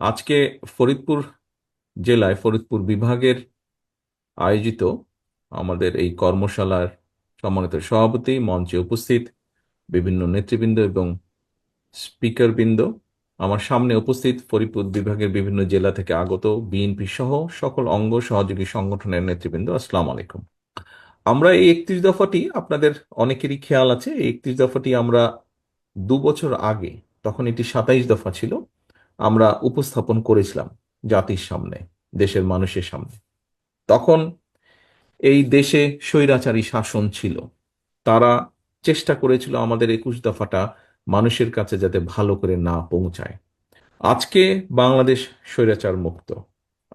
আজকে ফরিদপুর জেলায় ফরিদপুর বিভাগের আয়োজিত আমাদের এই কর্মশালার সম্মানিত সভাপতি, মঞ্চে উপস্থিত বিভিন্ন নেতৃবৃন্দ এবং স্পিকারবৃন্দ, আমার সামনে উপস্থিত ফরিদপুর বিভাগের বিভিন্ন জেলা থেকে আগত বিএনপি সহ সকল অঙ্গ সহযোগী সংগঠনের নেতৃবৃন্দ, আসসালামু আলাইকুম। আমরা এই 31 দফাটি, আপনাদের অনেকেরই খেয়াল আছে, এই 31 দফাটি আমরা 2 বছর আগে, তখন এটি 27 দফা ছিল, আমরা উপস্থাপন করেছিলাম জাতির সামনে, দেশের মানুষের সামনে। তখন এই দেশে স্বৈরাচারী শাসন ছিল। তারা চেষ্টা করেছিল আমাদের 21 দফাটা মানুষের কাছে যাতে ভালো করে না পৌঁছায়। আজকে বাংলাদেশ স্বৈরাচার মুক্ত।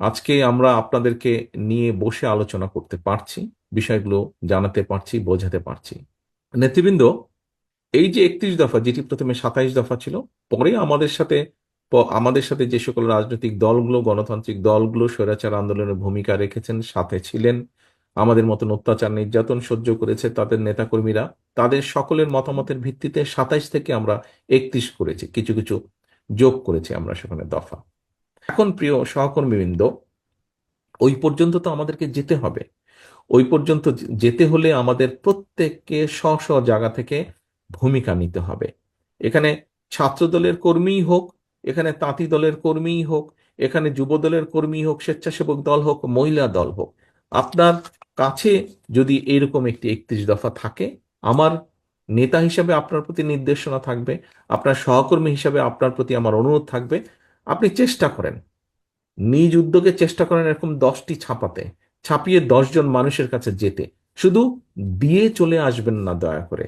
আজকে আমরা আপনাদেরকে নিয়ে বসে আলোচনা করতে পারছি, বিষয়গুলো জানাতে পারছি, বোঝাতে পারছি। নেতৃবৃন্দ, এই যে 31 দফা, যেটি প্রথমে 27 দফা ছিল, পরে আমাদের সাথে যে সকল রাজনৈতিক দলগুলো, গণতান্ত্রিক দলগুলো স্বৈরাচার আন্দোলনের ভূমিকা রেখেছেন, সাথে ছিলেন, আমাদের মতন অত্যাচার নির্যাতন সহ্য করেছে তাদের নেতাকর্মীরা, তাদের সকলের মতামতের ভিত্তিতে 27 থেকে আমরা 31 করেছি, কিছু কিছু যোগ করেছি আমরা সেখানে দফা। এখন প্রিয় সহকর্মীবৃন্দ, ওই পর্যন্ত তো আমাদেরকে যেতে হবে। ওই পর্যন্ত যেতে হলে আমাদের প্রত্যেককে স্ব স্ব জায়গা থেকে ভূমিকা নিতে হবে। এখানে ছাত্র দলের কর্মীই হোক, এখানে তাঁতি দলের কর্মীই হোক, এখানে যুব দলের কর্মী হোক, স্বেচ্ছাসেবক দল হোক, মহিলা দল হোক, আপনার কাছে যদি এরকম একটি 31 দফা থাকে, আমার নেতা হিসাবে আপনার প্রতি নির্দেশনা থাকবে, আপনার সহকর্মী হিসাবে আপনার প্রতি আমার অনুরোধ থাকবে, আপনি চেষ্টা করেন, নিজ উদ্যোগে চেষ্টা করেন এরকম 10টি ছাপাতে, ছাপিয়ে 10 জন মানুষের কাছে যেতে। শুধু দিয়ে চলে আসবেন না, দয়া করে।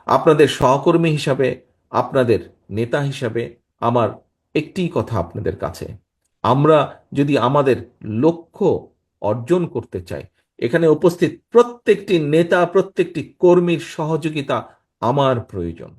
আপনাদের সহকর্মী হিসাবে, আপনাদের নেতা হিসাবে আমার একটি কথা আপনাদের কাছে: আমরা যদি আমাদের লক্ষ্য অর্জন করতে চাই, এখানে উপস্থিত প্রত্যেকটি নেতা, প্রত্যেকটি কর্মীর সহযোগিতা আমার প্রয়োজন।